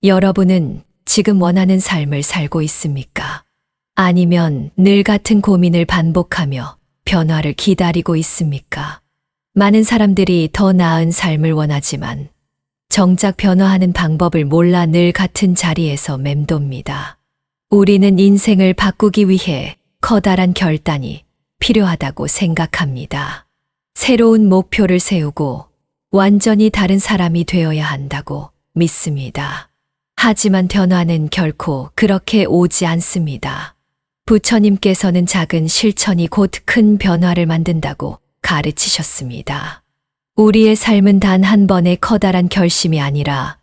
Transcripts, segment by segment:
여러분은 지금 원하는 삶을 살고 있습니까? 아니면 늘 같은 고민을 반복하며 변화를 기다리고 있습니까? 많은 사람들이 더 나은 삶을 원하지만 정작 변화하는 방법을 몰라 늘 같은 자리에서 맴돕니다. 우리는 인생을 바꾸기 위해 커다란 결단이 필요하다고 생각합니다. 새로운 목표를 세우고 완전히 다른 사람이 되어야 한다고 믿습니다. 하지만 변화는 결코 그렇게 오지 않습니다. 부처님께서는 작은 실천이 곧 큰 변화를 만든다고 가르치셨습니다. 우리의 삶은 단 한 번의 커다란 결심이 아니라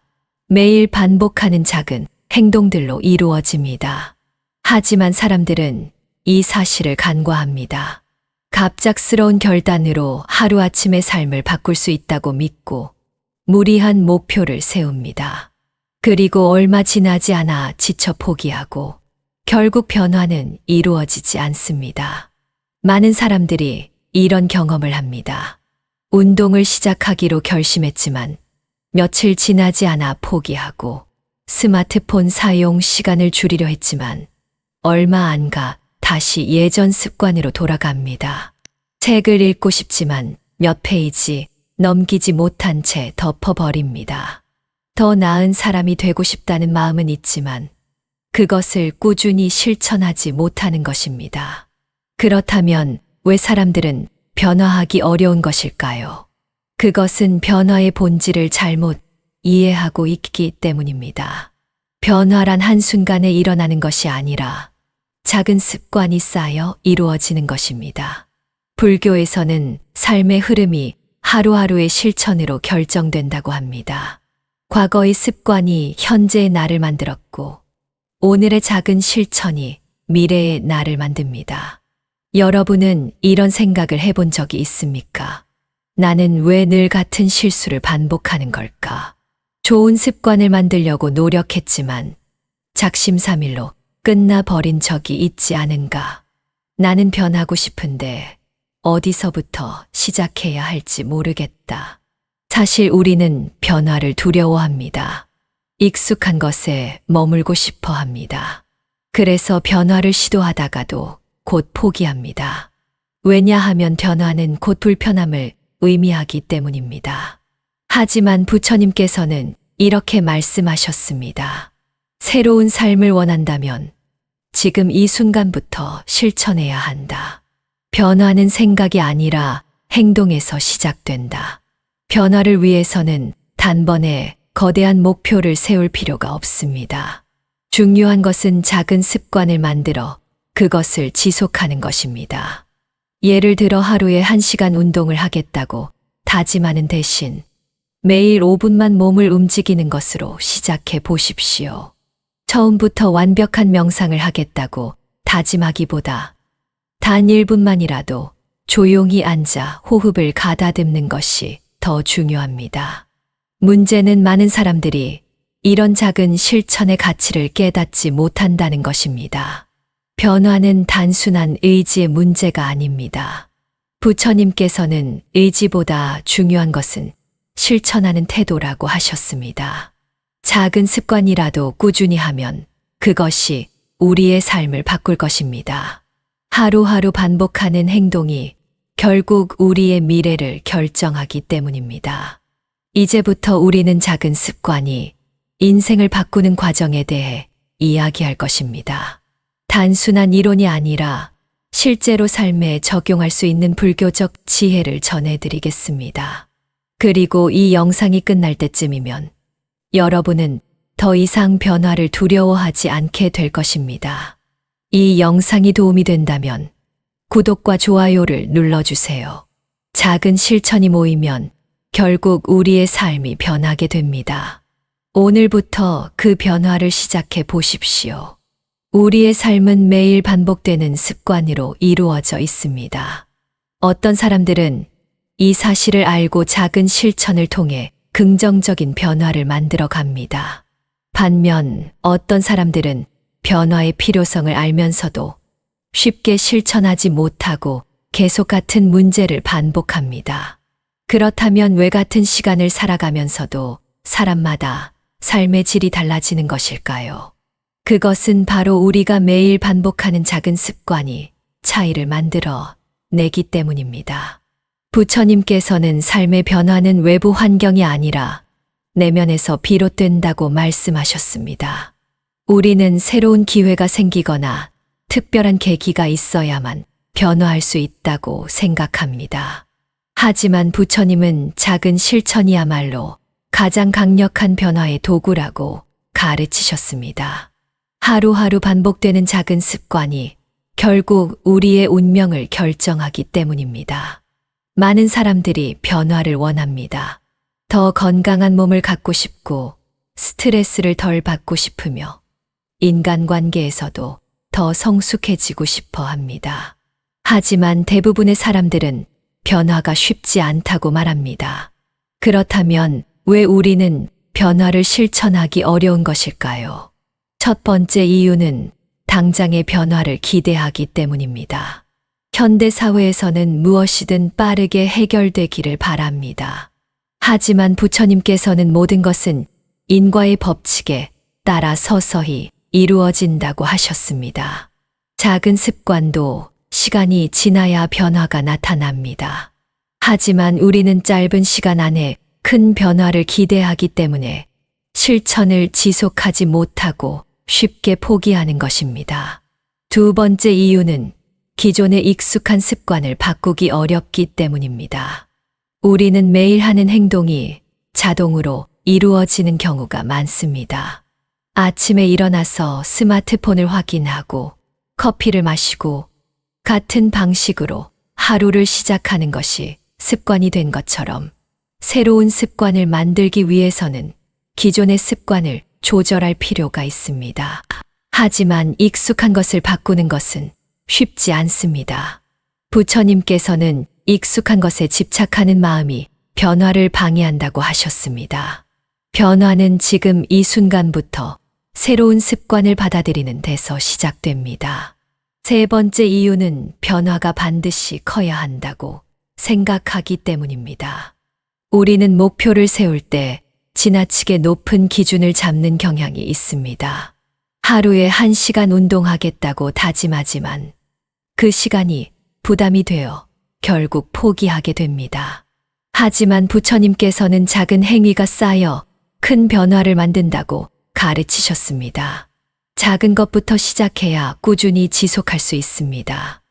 매일 반복하는 작은 행동들로 이루어집니다. 하지만 사람들은 이 사실을 간과합니다. 갑작스러운 결단으로 하루아침에 삶을 바꿀 수 있다고 믿고 무리한 목표를 세웁니다. 그리고 얼마 지나지 않아 지쳐 포기하고 결국 변화는 이루어지지 않습니다. 많은 사람들이 이런 경험을 합니다. 운동을 시작하기로 결심했지만 며칠 지나지 않아 포기하고 스마트폰 사용 시간을 줄이려 했지만 얼마 안 가 다시 예전 습관으로 돌아갑니다. 책을 읽고 싶지만 몇 페이지 넘기지 못한 채 덮어버립니다. 더 나은 사람이 되고 싶다는 마음은 있지만 그것을 꾸준히 실천하지 못하는 것입니다. 그렇다면 왜 사람들은 변화하기 어려운 것일까요? 그것은 변화의 본질을 잘못 이해하고 있기 때문입니다. 변화란 한순간에 일어나는 것이 아니라 작은 습관이 쌓여 이루어지는 것입니다. 불교에서는 삶의 흐름이 하루하루의 실천으로 결정된다고 합니다. 과거의 습관이 현재의 나를 만들었고 오늘의 작은 실천이 미래의 나를 만듭니다. 여러분은 이런 생각을 해본 적이 있습니까? 나는 왜 늘 같은 실수를 반복하는 걸까? 좋은 습관을 만들려고 노력했지만 작심삼일로 끝나버린 적이 있지 않은가? 나는 변하고 싶은데 어디서부터 시작해야 할지 모르겠다. 사실 우리는 변화를 두려워합니다. 익숙한 것에 머물고 싶어 합니다. 그래서 변화를 시도하다가도 곧 포기합니다. 왜냐하면 변화는 곧 불편함을 의미하기 때문입니다. 하지만 부처님께서는 이렇게 말씀하셨습니다. 새로운 삶을 원한다면 지금 이 순간부터 실천해야 한다. 변화는 생각이 아니라 행동에서 시작된다. 변화를 위해서는 단번에 거대한 목표를 세울 필요가 없습니다. 중요한 것은 작은 습관을 만들어 그것을 지속하는 것입니다. 예를 들어 하루에 1시간 운동을 하겠다고 다짐하는 대신 매일 5분만 몸을 움직이는 것으로 시작해 보십시오. 처음부터 완벽한 명상을 하겠다고 다짐하기보다 단 1분만이라도 조용히 앉아 호흡을 가다듬는 것이 더 중요합니다. 문제는 많은 사람들이 이런 작은 실천의 가치를 깨닫지 못한다는 것입니다. 변화는 단순한 의지의 문제가 아닙니다. 부처님께서는 의지보다 중요한 것은 실천하는 태도라고 하셨습니다. 작은 습관이라도 꾸준히 하면 그것이 우리의 삶을 바꿀 것입니다. 하루하루 반복하는 행동이 결국 우리의 미래를 결정하기 때문입니다. 이제부터 우리는 작은 습관이 인생을 바꾸는 과정에 대해 이야기할 것입니다. 단순한 이론이 아니라 실제로 삶에 적용할 수 있는 불교적 지혜를 전해드리겠습니다. 그리고 이 영상이 끝날 때쯤이면 여러분은 더 이상 변화를 두려워하지 않게 될 것입니다. 이 영상이 도움이 된다면 구독과 좋아요를 눌러주세요. 작은 실천이 모이면 결국 우리의 삶이 변하게 됩니다. 오늘부터 그 변화를 시작해 보십시오. 우리의 삶은 매일 반복되는 습관으로 이루어져 있습니다. 어떤 사람들은 이 사실을 알고 작은 실천을 통해 긍정적인 변화를 만들어 갑니다. 반면 어떤 사람들은 변화의 필요성을 알면서도 쉽게 실천하지 못하고 계속 같은 문제를 반복합니다. 그렇다면 왜 같은 시간을 살아가면서도 사람마다 삶의 질이 달라지는 것일까요? 그것은 바로 우리가 매일 반복하는 작은 습관이 차이를 만들어 내기 때문입니다. 부처님께서는 삶의 변화는 외부 환경이 아니라 내면에서 비롯된다고 말씀하셨습니다. 우리는 새로운 기회가 생기거나 특별한 계기가 있어야만 변화할 수 있다고 생각합니다. 하지만 부처님은 작은 실천이야말로 가장 강력한 변화의 도구라고 가르치셨습니다. 하루하루 반복되는 작은 습관이 결국 우리의 운명을 결정하기 때문입니다. 많은 사람들이 변화를 원합니다. 더 건강한 몸을 갖고 싶고 스트레스를 덜 받고 싶으며 인간관계에서도 더 성숙해지고 싶어 합니다. 하지만 대부분의 사람들은 변화가 쉽지 않다고 말합니다. 그렇다면 왜 우리는 변화를 실천하기 어려운 것일까요? 첫 번째 이유는 당장의 변화를 기대하기 때문입니다. 현대 사회에서는 무엇이든 빠르게 해결되기를 바랍니다. 하지만 부처님께서는 모든 것은 인과의 법칙에 따라 서서히 이루어진다고 하셨습니다. 작은 습관도 시간이 지나야 변화가 나타납니다. 하지만 우리는 짧은 시간 안에 큰 변화를 기대하기 때문에 실천을 지속하지 못하고 쉽게 포기하는 것입니다. 두 번째 이유는 기존의 익숙한 습관을 바꾸기 어렵기 때문입니다. 우리는 매일 하는 행동이 자동으로 이루어지는 경우가 많습니다. 아침에 일어나서 스마트폰을 확인하고 커피를 마시고 같은 방식으로 하루를 시작하는 것이 습관이 된 것처럼 새로운 습관을 만들기 위해서는 기존의 습관을 조절할 필요가 있습니다. 하지만 익숙한 것을 바꾸는 것은 쉽지 않습니다. 부처님께서는 익숙한 것에 집착하는 마음이 변화를 방해한다고 하셨습니다. 변화는 지금 이 순간부터 새로운 습관을 받아들이는 데서 시작됩니다. 세 번째 이유는 변화가 반드시 커야 한다고 생각하기 때문입니다. 우리는 목표를 세울 때 지나치게 높은 기준을 잡는 경향이 있습니다. 하루에 1시간 운동하겠다고 다짐하지만 그 시간이 부담이 되어 결국 포기하게 됩니다. 하지만 부처님께서는 작은 행위가 쌓여 큰 변화를 만든다고 가르치셨습니다. 작은 것부터 시작해야 꾸준히 지속할 수 있습니다.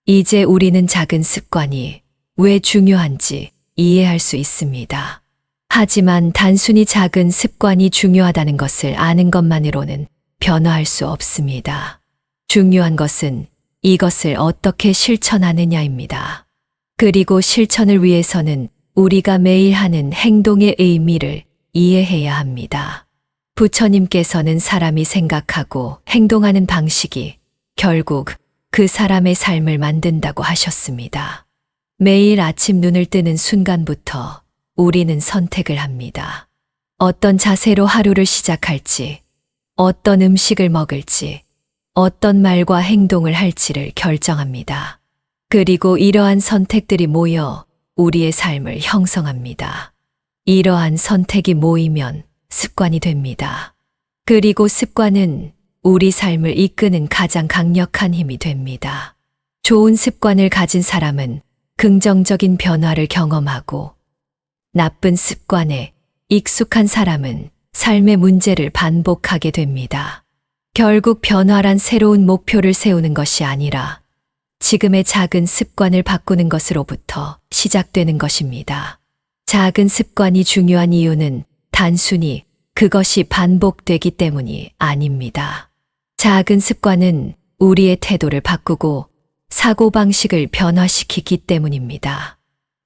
이제 우리는 작은 습관이 왜 중요한지 이해할 수 있습니다. 하지만 단순히 작은 습관이 중요하다는 것을 아는 것만으로는 변화할 수 없습니다. 중요한 것은 이것을 어떻게 실천하느냐입니다. 그리고 실천을 위해서는 우리가 매일 하는 행동의 의미를 이해해야 합니다. 부처님께서는 사람이 생각하고 행동하는 방식이 결국 그 사람의 삶을 만든다고 하셨습니다. 매일 아침 눈을 뜨는 순간부터 우리는 선택을 합니다. 어떤 자세로 하루를 시작할지, 어떤 음식을 먹을지, 어떤 말과 행동을 할지를 결정합니다. 그리고 이러한 선택들이 모여 우리의 삶을 형성합니다. 이러한 선택이 모이면 습관이 됩니다. 그리고 습관은 우리 삶을 이끄는 가장 강력한 힘이 됩니다. 좋은 습관을 가진 사람은 긍정적인 변화를 경험하고 나쁜 습관에 익숙한 사람은 삶의 문제를 반복하게 됩니다. 결국 변화란 새로운 목표를 세우는 것이 아니라 지금의 작은 습관을 바꾸는 것으로부터 시작되는 것입니다. 작은 습관이 중요한 이유는 단순히 그것이 반복되기 때문이 아닙니다. 작은 습관은 우리의 태도를 바꾸고 사고방식을 변화시키기 때문입니다.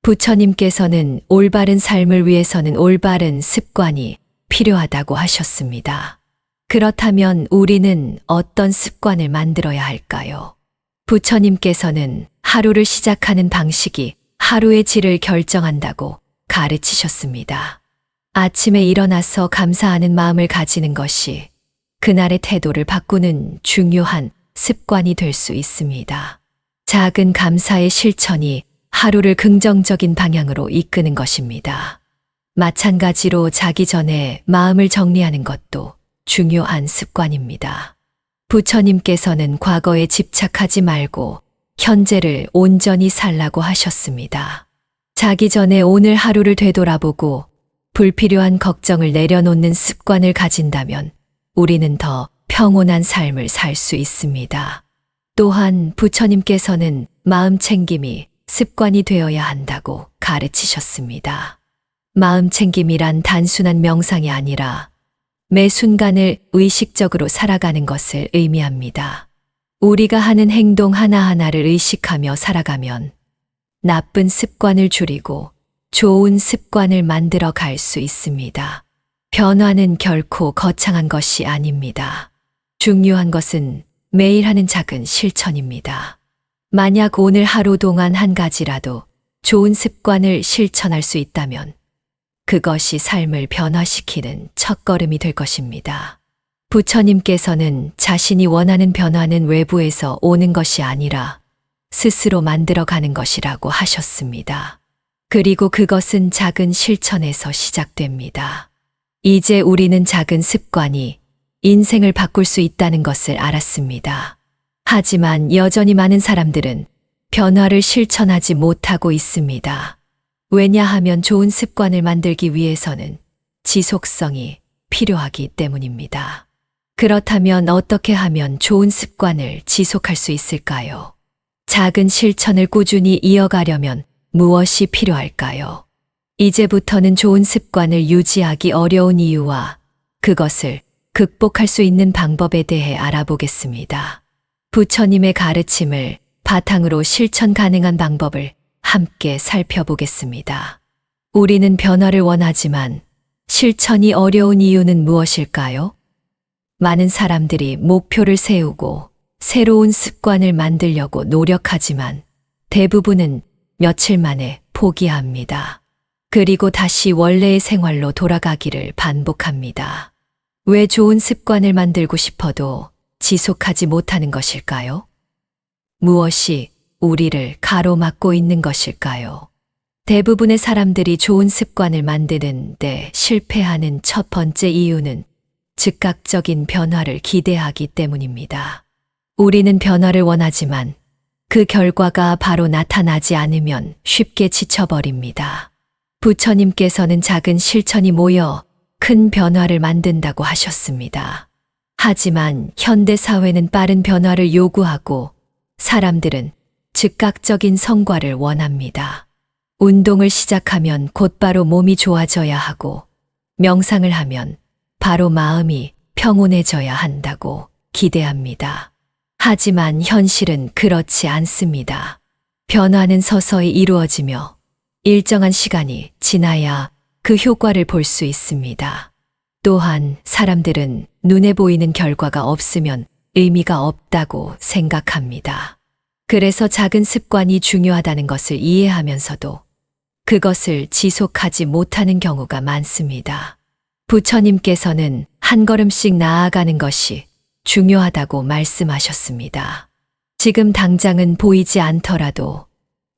부처님께서는 올바른 삶을 위해서는 올바른 습관이 필요하다고 하셨습니다. 그렇다면 우리는 어떤 습관을 만들어야 할까요? 부처님께서는 하루를 시작하는 방식이 하루의 질을 결정한다고 가르치셨습니다. 아침에 일어나서 감사하는 마음을 가지는 것이 그날의 태도를 바꾸는 중요한 습관이 될 수 있습니다. 작은 감사의 실천이 하루를 긍정적인 방향으로 이끄는 것입니다. 마찬가지로 자기 전에 마음을 정리하는 것도 중요한 습관입니다. 부처님께서는 과거에 집착하지 말고 현재를 온전히 살라고 하셨습니다. 자기 전에 오늘 하루를 되돌아보고 불필요한 걱정을 내려놓는 습관을 가진다면 우리는 더 평온한 삶을 살 수 있습니다. 또한 부처님께서는 마음 챙김이 습관이 되어야 한다고 가르치셨습니다. 마음 챙김이란 단순한 명상이 아니라 매 순간을 의식적으로 살아가는 것을 의미합니다. 우리가 하는 행동 하나하나를 의식하며 살아가면 나쁜 습관을 줄이고 좋은 습관을 만들어 갈 수 있습니다. 변화는 결코 거창한 것이 아닙니다. 중요한 것은 매일 하는 작은 실천입니다. 만약 오늘 하루 동안 한 가지라도 좋은 습관을 실천할 수 있다면 그것이 삶을 변화시키는 첫걸음이 될 것입니다. 부처님께서는 자신이 원하는 변화는 외부에서 오는 것이 아니라 스스로 만들어가는 것이라고 하셨습니다. 그리고 그것은 작은 실천에서 시작됩니다. 이제 우리는 작은 습관이 인생을 바꿀 수 있다는 것을 알았습니다. 하지만 여전히 많은 사람들은 변화를 실천하지 못하고 있습니다. 왜냐하면 좋은 습관을 만들기 위해서는 지속성이 필요하기 때문입니다. 그렇다면 어떻게 하면 좋은 습관을 지속할 수 있을까요? 작은 실천을 꾸준히 이어가려면 무엇이 필요할까요? 이제부터는 좋은 습관을 유지하기 어려운 이유와 그것을 극복할 수 있는 방법에 대해 알아보겠습니다. 부처님의 가르침을 바탕으로 실천 가능한 방법을 함께 살펴보겠습니다. 우리는 변화를 원하지만 실천이 어려운 이유는 무엇일까요? 많은 사람들이 목표를 세우고 새로운 습관을 만들려고 노력하지만 대부분은 며칠 만에 포기합니다. 그리고 다시 원래의 생활로 돌아가기를 반복합니다. 왜 좋은 습관을 만들고 싶어도 지속하지 못하는 것일까요? 무엇이 우리를 가로막고 있는 것일까요? 대부분의 사람들이 좋은 습관을 만드는 데 실패하는 첫 번째 이유는 즉각적인 변화를 기대하기 때문입니다. 우리는 변화를 원하지만 그 결과가 바로 나타나지 않으면 쉽게 지쳐버립니다. 부처님께서는 작은 실천이 모여 큰 변화를 만든다고 하셨습니다. 하지만 현대 사회는 빠른 변화를 요구하고 사람들은 즉각적인 성과를 원합니다. 운동을 시작하면 곧바로 몸이 좋아져야 하고 명상을 하면 바로 마음이 평온해져야 한다고 기대합니다. 하지만 현실은 그렇지 않습니다. 변화는 서서히 이루어지며 일정한 시간이 지나야 그 효과를 볼 수 있습니다. 또한 사람들은 눈에 보이는 결과가 없으면 의미가 없다고 생각합니다. 그래서 작은 습관이 중요하다는 것을 이해하면서도 그것을 지속하지 못하는 경우가 많습니다. 부처님께서는 한 걸음씩 나아가는 것이 중요하다고 말씀하셨습니다. 지금 당장은 보이지 않더라도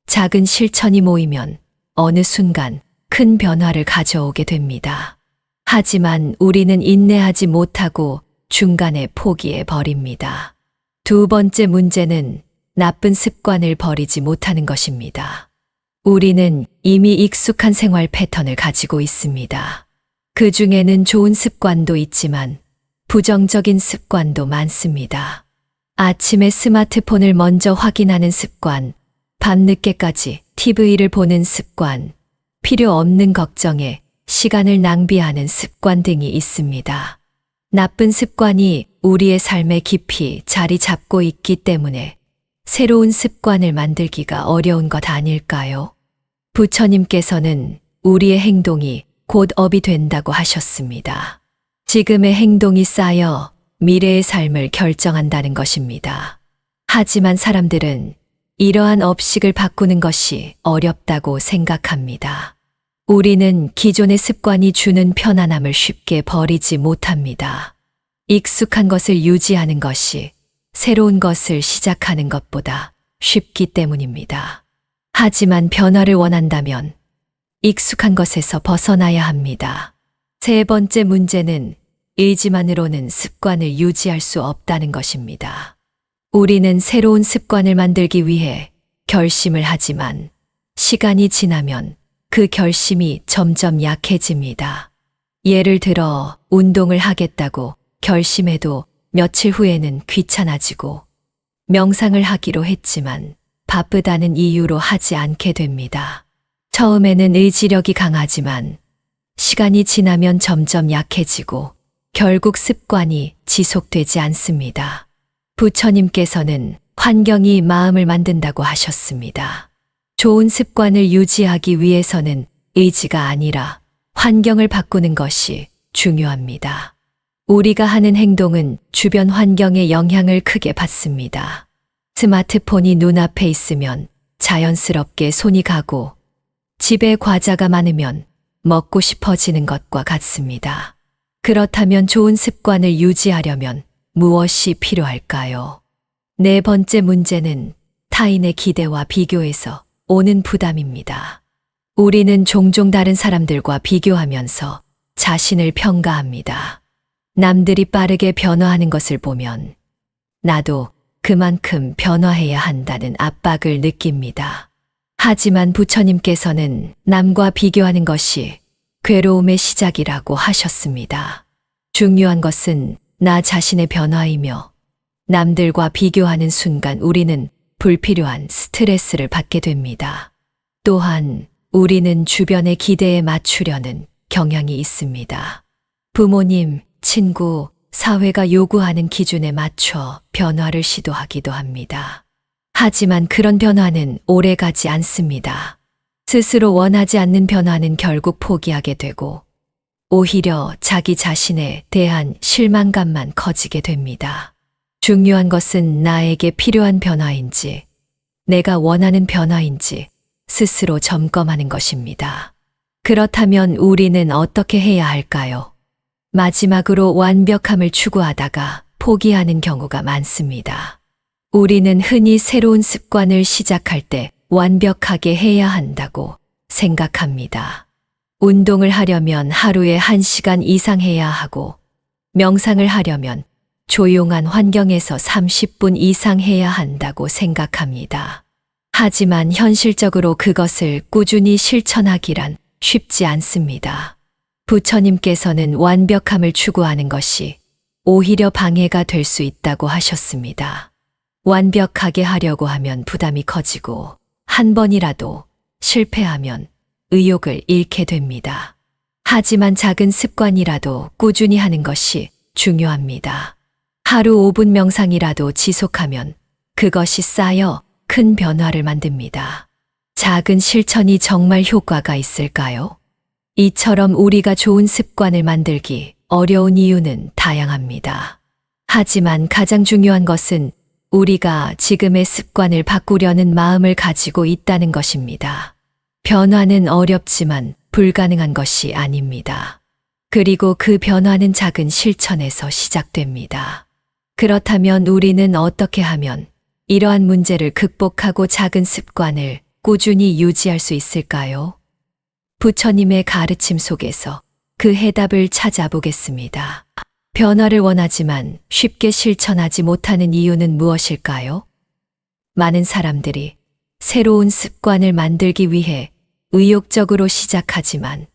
작은 실천이 모이면 어느 순간 큰 변화를 가져오게 됩니다. 하지만 우리는 인내하지 못하고 중간에 포기해 버립니다. 두 번째 문제는 나쁜 습관을 버리지 못하는 것입니다. 우리는 이미 익숙한 생활 패턴을 가지고 있습니다. 그 중에는 좋은 습관도 있지만 부정적인 습관도 많습니다. 아침에 스마트폰을 먼저 확인하는 습관, 밤늦게까지 TV를 보는 습관, 필요 없는 걱정에 시간을 낭비하는 습관 등이 있습니다. 나쁜 습관이 우리의 삶에 깊이 자리 잡고 있기 때문에 새로운 습관을 만들기가 어려운 것 아닐까요? 부처님께서는 우리의 행동이 곧 업이 된다고 하셨습니다. 지금의 행동이 쌓여 미래의 삶을 결정한다는 것입니다. 하지만 사람들은 이러한 업식을 바꾸는 것이 어렵다고 생각합니다. 우리는 기존의 습관이 주는 편안함을 쉽게 버리지 못합니다. 익숙한 것을 유지하는 것이 새로운 것을 시작하는 것보다 쉽기 때문입니다. 하지만 변화를 원한다면 익숙한 것에서 벗어나야 합니다. 세 번째 문제는 의지만으로는 습관을 유지할 수 없다는 것입니다. 우리는 새로운 습관을 만들기 위해 결심을 하지만 시간이 지나면 그 결심이 점점 약해집니다. 예를 들어 운동을 하겠다고 결심해도 며칠 후에는 귀찮아지고 명상을 하기로 했지만 바쁘다는 이유로 하지 않게 됩니다. 처음에는 의지력이 강하지만 시간이 지나면 점점 약해지고 결국 습관이 지속되지 않습니다. 부처님께서는 환경이 마음을 만든다고 하셨습니다. 좋은 습관을 유지하기 위해서는 의지가 아니라 환경을 바꾸는 것이 중요합니다. 우리가 하는 행동은 주변 환경에 영향을 크게 받습니다. 스마트폰이 눈앞에 있으면 자연스럽게 손이 가고 집에 과자가 많으면 먹고 싶어지는 것과 같습니다. 그렇다면 좋은 습관을 유지하려면 무엇이 필요할까요? 네 번째 문제는 타인의 기대와 비교에서 오는 부담입니다. 우리는 종종 다른 사람들과 비교하면서 자신을 평가합니다. 남들이 빠르게 변화하는 것을 보면 나도 그만큼 변화해야 한다는 압박을 느낍니다. 하지만 부처님께서는 남과 비교하는 것이 괴로움의 시작이라고 하셨습니다. 중요한 것은 나 자신의 변화이며 남들과 비교하는 순간 우리는 불필요한 스트레스를 받게 됩니다. 또한 우리는 주변의 기대에 맞추려는 경향이 있습니다. 부모님, 친구, 사회가 요구하는 기준에 맞춰 변화를 시도하기도 합니다. 하지만 그런 변화는 오래 가지 않습니다. 스스로 원하지 않는 변화는 결국 포기하게 되고 오히려 자기 자신에 대한 실망감만 커지게 됩니다. 중요한 것은 나에게 필요한 변화인지, 내가 원하는 변화인지 스스로 점검하는 것입니다. 그렇다면 우리는 어떻게 해야 할까요? 마지막으로 완벽함을 추구하다가 포기하는 경우가 많습니다. 우리는 흔히 새로운 습관을 시작할 때 완벽하게 해야 한다고 생각합니다. 운동을 하려면 하루에 1시간 이상 해야 하고, 명상을 하려면 조용한 환경에서 30분 이상 해야 한다고 생각합니다. 하지만 현실적으로 그것을 꾸준히 실천하기란 쉽지 않습니다. 부처님께서는 완벽함을 추구하는 것이 오히려 방해가 될 수 있다고 하셨습니다. 완벽하게 하려고 하면 부담이 커지고 한 번이라도 실패하면 의욕을 잃게 됩니다. 하지만 작은 습관이라도 꾸준히 하는 것이 중요합니다. 하루 5분 명상이라도 지속하면 그것이 쌓여 큰 변화를 만듭니다. 작은 실천이 정말 효과가 있을까요? 이처럼 우리가 좋은 습관을 만들기 어려운 이유는 다양합니다. 하지만 가장 중요한 것은 우리가 지금의 습관을 바꾸려는 마음을 가지고 있다는 것입니다. 변화는 어렵지만 불가능한 것이 아닙니다. 그리고 그 변화는 작은 실천에서 시작됩니다. 그렇다면 우리는 어떻게 하면 이러한 문제를 극복하고 작은 습관을 꾸준히 유지할 수 있을까요? 부처님의 가르침 속에서 그 해답을 찾아보겠습니다. 변화를 원하지만 쉽게 실천하지 못하는 이유는 무엇일까요? 많은 사람들이 새로운 습관을 만들기 위해 의욕적으로 시작하지만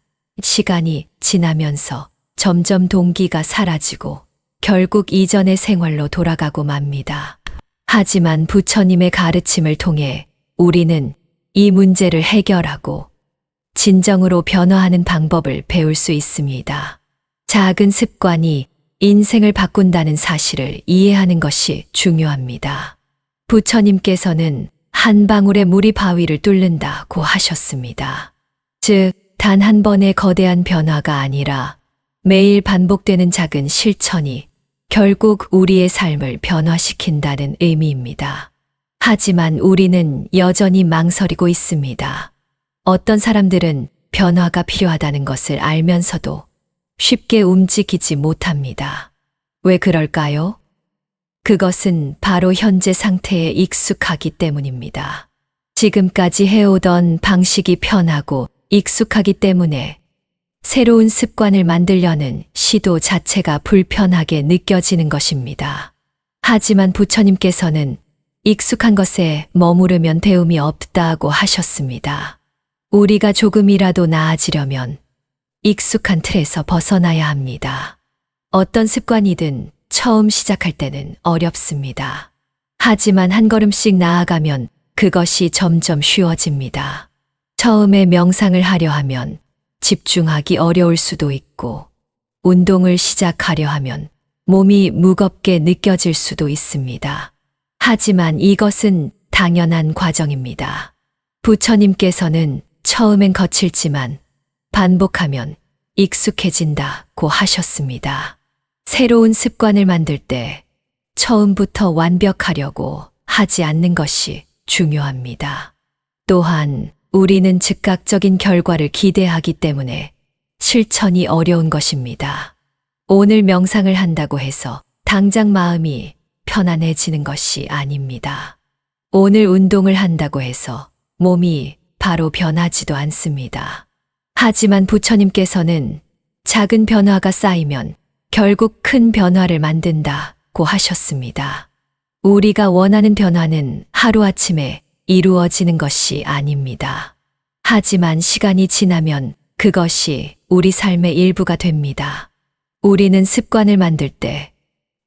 시간이 지나면서 점점 동기가 사라지고 결국 이전의 생활로 돌아가고 맙니다. 하지만 부처님의 가르침을 통해 우리는 이 문제를 해결하고 진정으로 변화하는 방법을 배울 수 있습니다. 작은 습관이 인생을 바꾼다는 사실을 이해하는 것이 중요합니다. 부처님께서는 한 방울의 물이 바위를 뚫는다고 하셨습니다. 즉, 단 한 번의 거대한 변화가 아니라 매일 반복되는 작은 실천이 결국 우리의 삶을 변화시킨다는 의미입니다. 하지만 우리는 여전히 망설이고 있습니다. 어떤 사람들은 변화가 필요하다는 것을 알면서도 쉽게 움직이지 못합니다. 왜 그럴까요? 그것은 바로 현재 상태에 익숙하기 때문입니다. 지금까지 해오던 방식이 편하고 익숙하기 때문에 새로운 습관을 만들려는 시도 자체가 불편하게 느껴지는 것입니다. 하지만 부처님께서는 익숙한 것에 머무르면 배움이 없다고 하셨습니다. 우리가 조금이라도 나아지려면 익숙한 틀에서 벗어나야 합니다. 어떤 습관이든 처음 시작할 때는 어렵습니다. 하지만 한 걸음씩 나아가면 그것이 점점 쉬워집니다. 처음에 명상을 하려 하면 집중하기 어려울 수도 있고, 운동을 시작하려 하면 몸이 무겁게 느껴질 수도 있습니다. 하지만 이것은 당연한 과정입니다. 부처님께서는 처음엔 거칠지만 반복하면 익숙해진다고 하셨습니다. 새로운 습관을 만들 때 처음부터 완벽하려고 하지 않는 것이 중요합니다. 또한 우리는 즉각적인 결과를 기대하기 때문에 실천이 어려운 것입니다. 오늘 명상을 한다고 해서 당장 마음이 편안해지는 것이 아닙니다. 오늘 운동을 한다고 해서 몸이 바로 변하지도 않습니다. 하지만 부처님께서는 작은 변화가 쌓이면 결국 큰 변화를 만든다고 하셨습니다. 우리가 원하는 변화는 하루아침에 이루어지는 것이 아닙니다. 하지만 시간이 지나면 그것이 우리 삶의 일부가 됩니다. 우리는 습관을 만들 때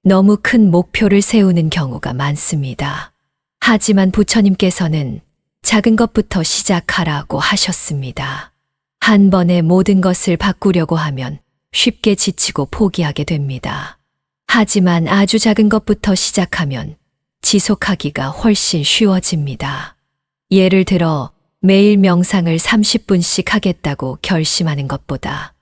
너무 큰 목표를 세우는 경우가 많습니다. 하지만 부처님께서는 작은 것부터 시작하라고 하셨습니다. 한 번에 모든 것을 바꾸려고 하면 쉽게 지치고 포기하게 됩니다. 하지만 아주 작은 것부터 시작하면 지속하기가 훨씬 쉬워집니다. 예를 들어 매일 명상을 30분씩 하겠다고 결심하는 것보다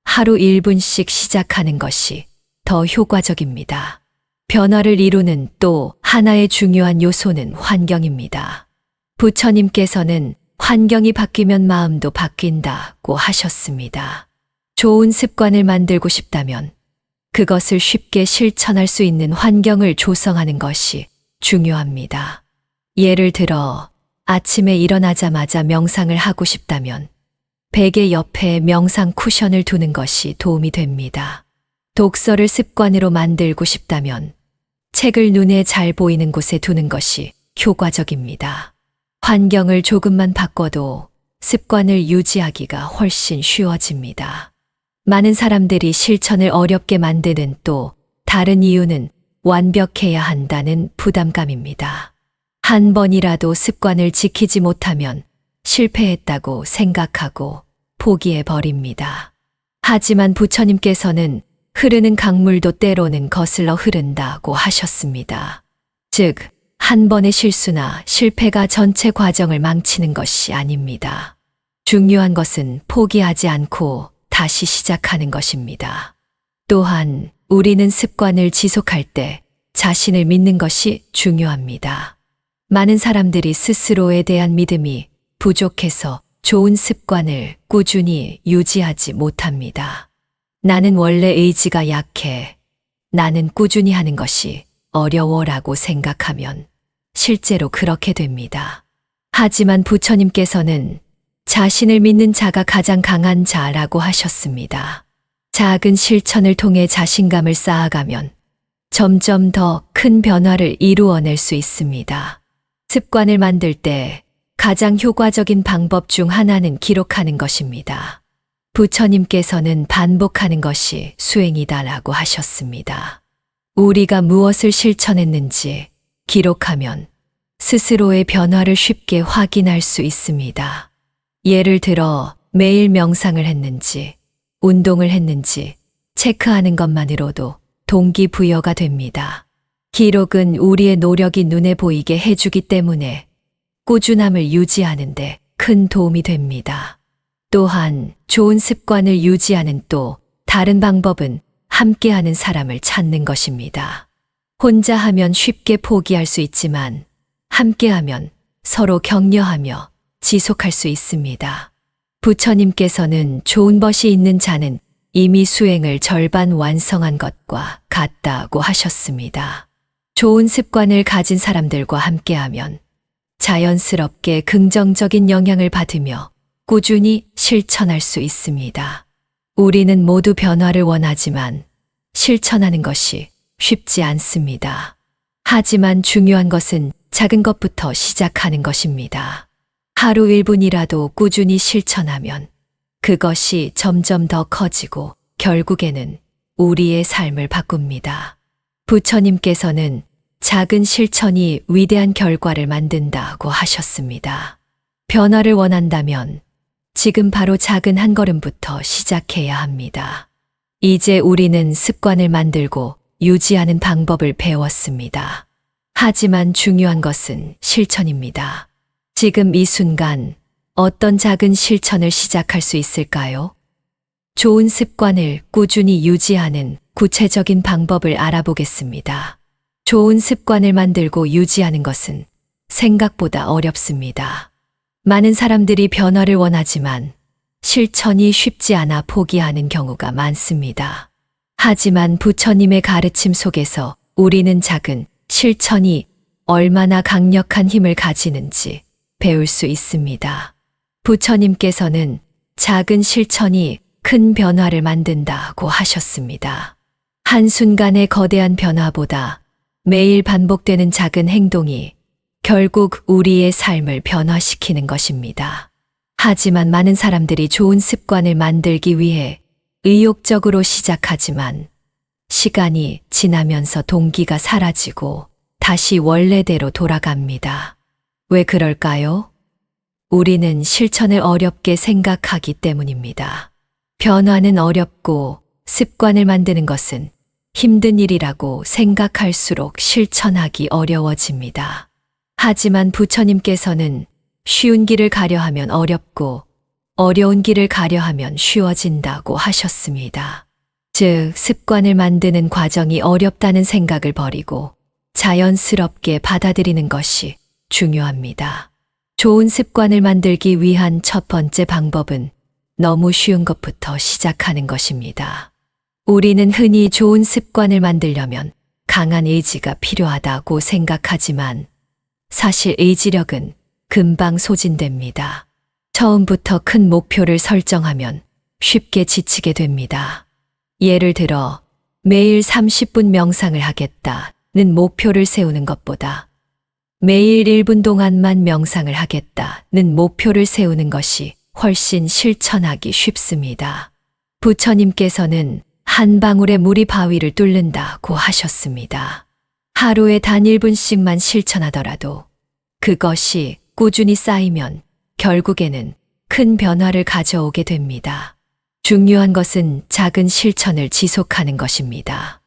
하루 1분씩 시작하는 것이 더 효과적입니다. 변화를 이루는 또 하나의 중요한 요소는 환경입니다. 부처님께서는 환경이 바뀌면 마음도 바뀐다고 하셨습니다. 좋은 습관을 만들고 싶다면 그것을 쉽게 실천할 수 있는 환경을 조성하는 것이 중요합니다. 예를 들어 아침에 일어나자마자 명상을 하고 싶다면 베개 옆에 명상 쿠션을 두는 것이 도움이 됩니다. 독서를 습관으로 만들고 싶다면 책을 눈에 잘 보이는 곳에 두는 것이 효과적입니다. 환경을 조금만 바꿔도 습관을 유지하기가 훨씬 쉬워집니다. 많은 사람들이 실천을 어렵게 만드는 또 다른 이유는 완벽해야 한다는 부담감입니다. 한 번이라도 습관을 지키지 못하면 실패했다고 생각하고 포기해 버립니다. 하지만 부처님께서는 흐르는 강물도 때로는 거슬러 흐른다고 하셨습니다. 즉, 한 번의 실수나 실패가 전체 과정을 망치는 것이 아닙니다. 중요한 것은 포기하지 않고 다시 시작하는 것입니다. 또한 우리는 습관을 지속할 때 자신을 믿는 것이 중요합니다. 많은 사람들이 스스로에 대한 믿음이 부족해서 좋은 습관을 꾸준히 유지하지 못합니다. 나는 원래 의지가 약해. 나는 꾸준히 하는 것이 어려워라고 생각하면 실제로 그렇게 됩니다. 하지만 부처님께서는 자신을 믿는 자가 가장 강한 자라고 하셨습니다. 작은 실천을 통해 자신감을 쌓아가면 점점 더 큰 변화를 이루어낼 수 있습니다. 습관을 만들 때 가장 효과적인 방법 중 하나는 기록하는 것입니다. 부처님께서는 반복하는 것이 수행이다라고 하셨습니다. 우리가 무엇을 실천했는지 기록하면 스스로의 변화를 쉽게 확인할 수 있습니다. 예를 들어 매일 명상을 했는지, 운동을 했는지 체크하는 것만으로도 동기부여가 됩니다. 기록은 우리의 노력이 눈에 보이게 해주기 때문에 꾸준함을 유지하는 데 큰 도움이 됩니다. 또한 좋은 습관을 유지하는 또 다른 방법은 함께하는 사람을 찾는 것입니다. 혼자 하면 쉽게 포기할 수 있지만 함께하면 서로 격려하며 지속할 수 있습니다. 부처님께서는 좋은 벗이 있는 자는 이미 수행을 절반 완성한 것과 같다고 하셨습니다. 좋은 습관을 가진 사람들과 함께하면 자연스럽게 긍정적인 영향을 받으며 꾸준히 실천할 수 있습니다. 우리는 모두 변화를 원하지만 실천하는 것이 쉽지 않습니다. 하지만 중요한 것은 작은 것부터 시작하는 것입니다. 하루 1분이라도 꾸준히 실천하면 그것이 점점 더 커지고 결국에는 우리의 삶을 바꿉니다. 부처님께서는 작은 실천이 위대한 결과를 만든다고 하셨습니다. 변화를 원한다면 지금 바로 작은 한 걸음부터 시작해야 합니다. 이제 우리는 습관을 만들고 유지하는 방법을 배웠습니다. 하지만 중요한 것은 실천입니다. 지금 이 순간 어떤 작은 실천을 시작할 수 있을까요? 좋은 습관을 꾸준히 유지하는 구체적인 방법을 알아보겠습니다. 좋은 습관을 만들고 유지하는 것은 생각보다 어렵습니다. 많은 사람들이 변화를 원하지만 실천이 쉽지 않아 포기하는 경우가 많습니다. 하지만 부처님의 가르침 속에서 우리는 작은 실천이 얼마나 강력한 힘을 가지는지 배울 수 있습니다. 부처님께서는 작은 실천이 큰 변화를 만든다고 하셨습니다. 한순간의 거대한 변화보다 매일 반복되는 작은 행동이 결국 우리의 삶을 변화시키는 것입니다. 하지만 많은 사람들이 좋은 습관을 만들기 위해 의욕적으로 시작하지만 시간이 지나면서 동기가 사라지고 다시 원래대로 돌아갑니다. 왜 그럴까요? 우리는 실천을 어렵게 생각하기 때문입니다. 변화는 어렵고 습관을 만드는 것은 힘든 일이라고 생각할수록 실천하기 어려워집니다. 하지만 부처님께서는 쉬운 길을 가려 하면 어렵고 어려운 길을 가려 하면 쉬워진다고 하셨습니다. 즉, 습관을 만드는 과정이 어렵다는 생각을 버리고 자연스럽게 받아들이는 것이 중요합니다. 좋은 습관을 만들기 위한 첫 번째 방법은 너무 쉬운 것부터 시작하는 것입니다. 우리는 흔히 좋은 습관을 만들려면 강한 의지가 필요하다고 생각하지만 사실 의지력은 금방 소진됩니다. 처음부터 큰 목표를 설정하면 쉽게 지치게 됩니다. 예를 들어 매일 30분 명상을 하겠다는 목표를 세우는 것보다 매일 1분 동안만 명상을 하겠다는 목표를 세우는 것이 훨씬 실천하기 쉽습니다. 부처님께서는 한 방울의 물이 바위를 뚫는다고 하셨습니다. 하루에 단 1분씩만 실천하더라도 그것이 꾸준히 쌓이면 결국에는 큰 변화를 가져오게 됩니다. 중요한 것은 작은 실천을 지속하는 것입니다.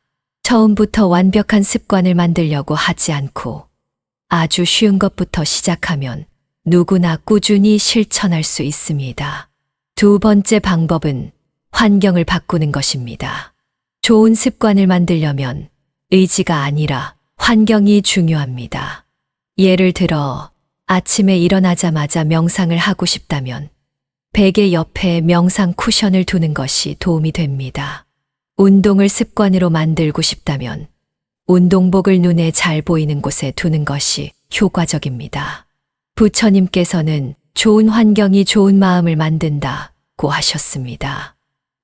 처음부터 완벽한 습관을 만들려고 하지 않고 아주 쉬운 것부터 시작하면 누구나 꾸준히 실천할 수 있습니다. 두 번째 방법은 환경을 바꾸는 것입니다. 좋은 습관을 만들려면 의지가 아니라 환경이 중요합니다. 예를 들어 아침에 일어나자마자 명상을 하고 싶다면 베개 옆에 명상 쿠션을 두는 것이 도움이 됩니다. 운동을 습관으로 만들고 싶다면 운동복을 눈에 잘 보이는 곳에 두는 것이 효과적입니다. 부처님께서는 좋은 환경이 좋은 마음을 만든다고 하셨습니다.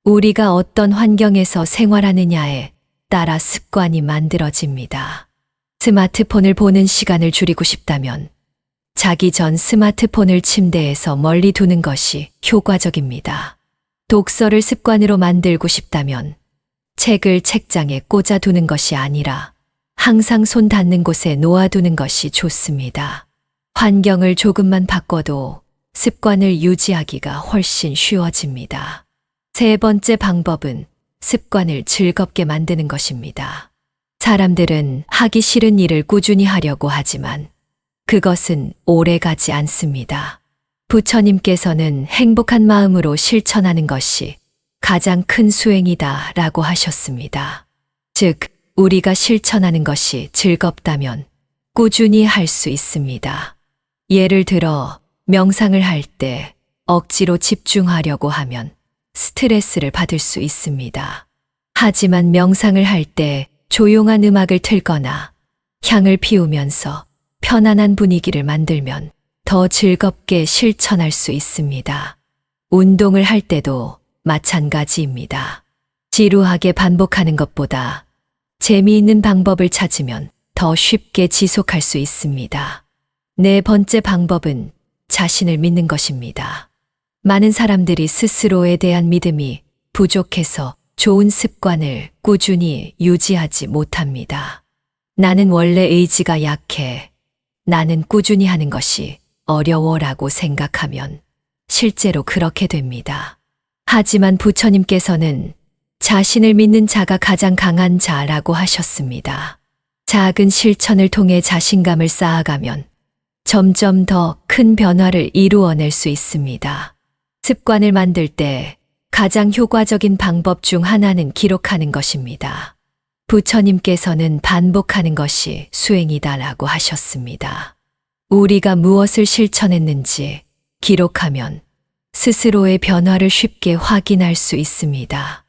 우리가 어떤 환경에서 생활하느냐에 따라 습관이 만들어집니다. 스마트폰을 보는 시간을 줄이고 싶다면 자기 전 스마트폰을 침대에서 멀리 두는 것이 효과적입니다. 독서를 습관으로 만들고 싶다면 책을 책장에 꽂아 두는 것이 아니라 항상 손 닿는 곳에 놓아두는 것이 좋습니다. 환경을 조금만 바꿔도 습관을 유지하기가 훨씬 쉬워집니다. 세 번째 방법은 습관을 즐겁게 만드는 것입니다. 사람들은 하기 싫은 일을 꾸준히 하려고 하지만 그것은 오래 가지 않습니다. 부처님께서는 행복한 마음으로 실천하는 것이 가장 큰 수행이다 라고 하셨습니다. 즉, 우리가 실천하는 것이 즐겁다면 꾸준히 할 수 있습니다. 예를 들어 명상을 할 때 억지로 집중하려고 하면 스트레스를 받을 수 있습니다. 하지만 명상을 할 때 조용한 음악을 틀거나 향을 피우면서 편안한 분위기를 만들면 더 즐겁게 실천할 수 있습니다. 운동을 할 때도 마찬가지입니다. 지루하게 반복하는 것보다 재미있는 방법을 찾으면 더 쉽게 지속할 수 있습니다. 네 번째 방법은 자신을 믿는 것입니다. 많은 사람들이 스스로에 대한 믿음이 부족해서 좋은 습관을 꾸준히 유지하지 못합니다. 나는 원래 의지가 약해. 나는 꾸준히 하는 것이 어려워라고 생각하면 실제로 그렇게 됩니다. 하지만 부처님께서는 자신을 믿는 자가 가장 강한 자라고 하셨습니다. 작은 실천을 통해 자신감을 쌓아가면 점점 더 큰 변화를 이루어낼 수 있습니다. 습관을 만들 때 가장 효과적인 방법 중 하나는 기록하는 것입니다. 부처님께서는 반복하는 것이 수행이다라고 하셨습니다. 우리가 무엇을 실천했는지 기록하면 스스로의 변화를 쉽게 확인할 수 있습니다.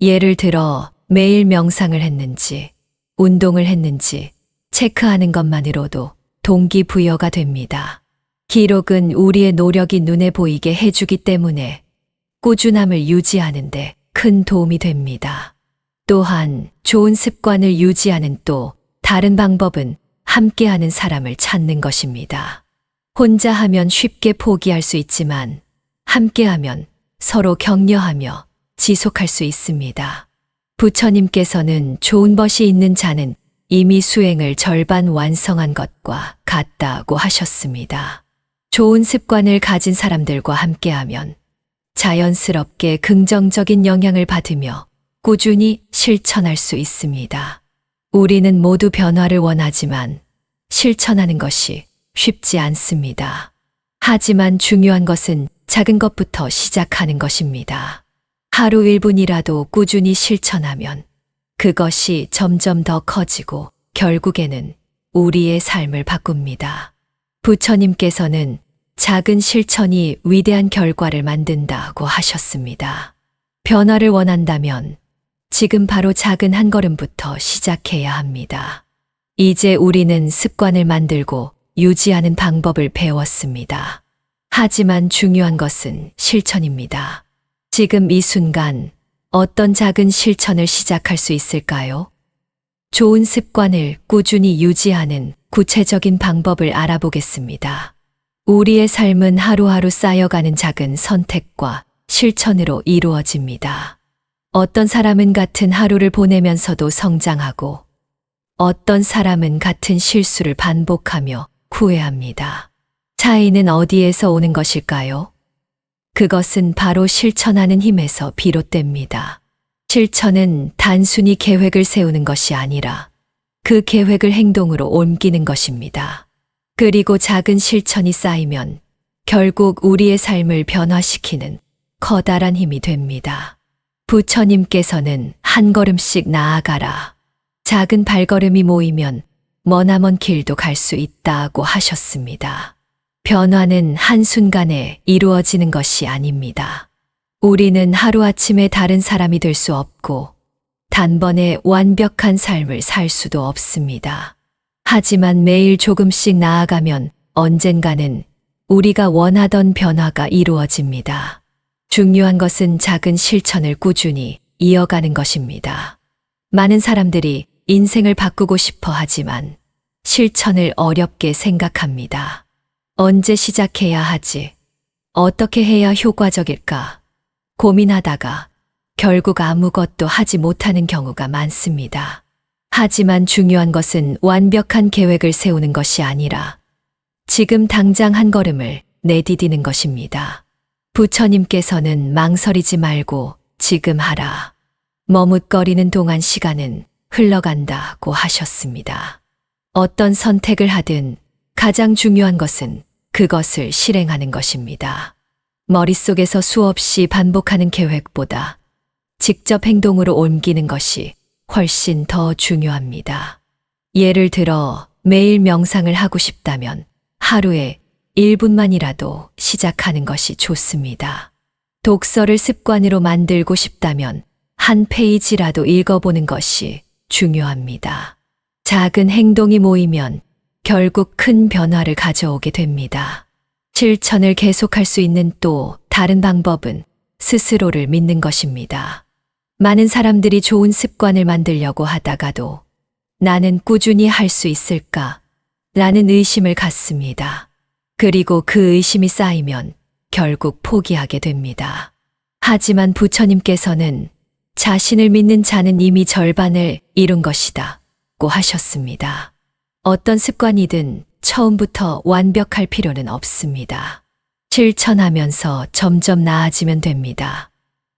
예를 들어 매일 명상을 했는지, 운동을 했는지 체크하는 것만으로도 동기부여가 됩니다. 기록은 우리의 노력이 눈에 보이게 해주기 때문에 꾸준함을 유지하는 데 큰 도움이 됩니다. 또한 좋은 습관을 유지하는 또 다른 방법은 함께하는 사람을 찾는 것입니다. 혼자 하면 쉽게 포기할 수 있지만 함께하면 서로 격려하며 지속할 수 있습니다. 부처님께서는 좋은 벗이 있는 자는 이미 수행을 절반 완성한 것과 같다고 하셨습니다. 좋은 습관을 가진 사람들과 함께하면 자연스럽게 긍정적인 영향을 받으며 꾸준히 실천할 수 있습니다. 우리는 모두 변화를 원하지만 실천하는 것이 쉽지 않습니다. 하지만 중요한 것은 작은 것부터 시작하는 것입니다. 하루 1분이라도 꾸준히 실천하면 그것이 점점 더 커지고 결국에는 우리의 삶을 바꿉니다. 부처님께서는 작은 실천이 위대한 결과를 만든다고 하셨습니다. 변화를 원한다면 지금 바로 작은 한 걸음부터 시작해야 합니다. 이제 우리는 습관을 만들고 유지하는 방법을 배웠습니다. 하지만 중요한 것은 실천입니다. 지금 이 순간 어떤 작은 실천을 시작할 수 있을까요? 좋은 습관을 꾸준히 유지하는 구체적인 방법을 알아보겠습니다. 우리의 삶은 하루하루 쌓여가는 작은 선택과 실천으로 이루어집니다. 어떤 사람은 같은 하루를 보내면서도 성장하고 어떤 사람은 같은 실수를 반복하며 후회합니다. 차이는 어디에서 오는 것일까요? 그것은 바로 실천하는 힘에서 비롯됩니다. 실천은 단순히 계획을 세우는 것이 아니라 그 계획을 행동으로 옮기는 것입니다. 그리고 작은 실천이 쌓이면 결국 우리의 삶을 변화시키는 커다란 힘이 됩니다. 부처님께서는 한 걸음씩 나아가라. 작은 발걸음이 모이면 머나먼 길도 갈 수 있다고 하셨습니다. 변화는 한순간에 이루어지는 것이 아닙니다. 우리는 하루아침에 다른 사람이 될 수 없고 단번에 완벽한 삶을 살 수도 없습니다. 하지만 매일 조금씩 나아가면 언젠가는 우리가 원하던 변화가 이루어집니다. 중요한 것은 작은 실천을 꾸준히 이어가는 것입니다. 많은 사람들이 인생을 바꾸고 싶어 하지만 실천을 어렵게 생각합니다. 언제 시작해야 하지? 어떻게 해야 효과적일까? 고민하다가 결국 아무것도 하지 못하는 경우가 많습니다. 하지만 중요한 것은 완벽한 계획을 세우는 것이 아니라 지금 당장 한 걸음을 내디디는 것입니다. 부처님께서는 망설이지 말고 지금 하라. 머뭇거리는 동안 시간은 흘러간다고 하셨습니다. 어떤 선택을 하든 가장 중요한 것은 그것을 실행하는 것입니다. 머릿속에서 수없이 반복하는 계획보다 직접 행동으로 옮기는 것이 훨씬 더 중요합니다. 예를 들어 매일 명상을 하고 싶다면 하루에 1분만이라도 시작하는 것이 좋습니다. 독서를 습관으로 만들고 싶다면 한 페이지라도 읽어보는 것이 중요합니다. 작은 행동이 모이면 결국 큰 변화를 가져오게 됩니다. 실천을 계속할 수 있는 또 다른 방법은 스스로를 믿는 것입니다. 많은 사람들이 좋은 습관을 만들려고 하다가도 나는 꾸준히 할 수 있을까? 라는 의심을 갖습니다. 그리고 그 의심이 쌓이면 결국 포기하게 됩니다. 하지만 부처님께서는 자신을 믿는 자는 이미 절반을 이룬 것이다 고 하셨습니다. 어떤 습관이든 처음부터 완벽할 필요는 없습니다. 실천하면서 점점 나아지면 됩니다.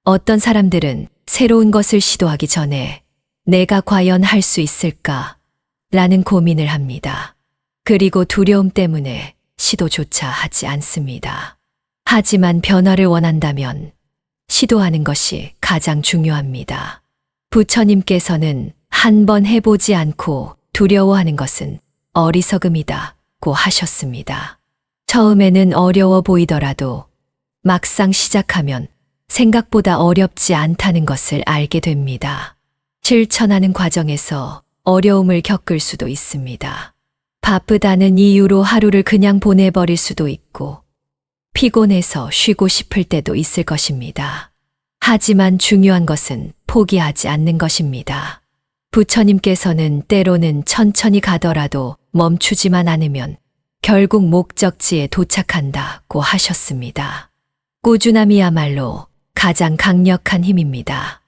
어떤 사람들은 새로운 것을 시도하기 전에 내가 과연 할 수 있을까? 라는 고민을 합니다. 그리고 두려움 때문에 시도조차 하지 않습니다. 하지만 변화를 원한다면 시도하는 것이 가장 중요합니다. 부처님께서는 한번 해보지 않고 두려워하는 것은 어리석음이다 고 하셨습니다. 처음에는 어려워 보이더라도 막상 시작하면 생각보다 어렵지 않다는 것을 알게 됩니다. 실천하는 과정에서 어려움을 겪을 수도 있습니다. 바쁘다는 이유로 하루를 그냥 보내버릴 수도 있고 피곤해서 쉬고 싶을 때도 있을 것입니다. 하지만 중요한 것은 포기하지 않는 것입니다. 부처님께서는 때로는 천천히 가더라도 멈추지만 않으면 결국 목적지에 도착한다고 하셨습니다. 꾸준함이야말로 가장 강력한 힘입니다.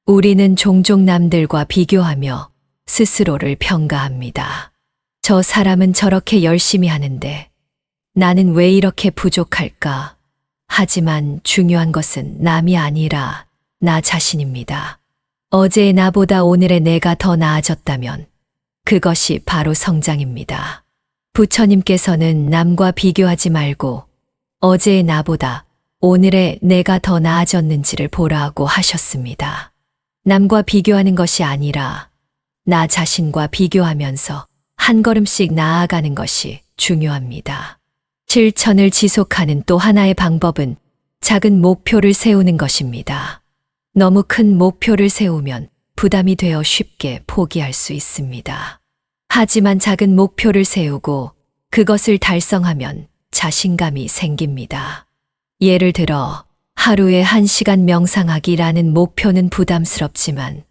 우리는 종종 남들과 비교하며 스스로를 평가합니다. 저 사람은 저렇게 열심히 하는데 나는 왜 이렇게 부족할까? 하지만 중요한 것은 남이 아니라 나 자신입니다. 어제의 나보다 오늘의 내가 더 나아졌다면 그것이 바로 성장입니다. 부처님께서는 남과 비교하지 말고 어제의 나보다 오늘의 내가 더 나아졌는지를 보라고 하셨습니다. 남과 비교하는 것이 아니라 나 자신과 비교하면서 한 걸음씩 나아가는 것이 중요합니다. 실천을 지속하는 또 하나의 방법은 작은 목표를 세우는 것입니다. 너무 큰 목표를 세우면 부담이 되어 쉽게 포기할 수 있습니다. 하지만 작은 목표를 세우고 그것을 달성하면 자신감이 생깁니다. 예를 들어 하루에 1시간 명상하기라는 목표는 부담스럽지만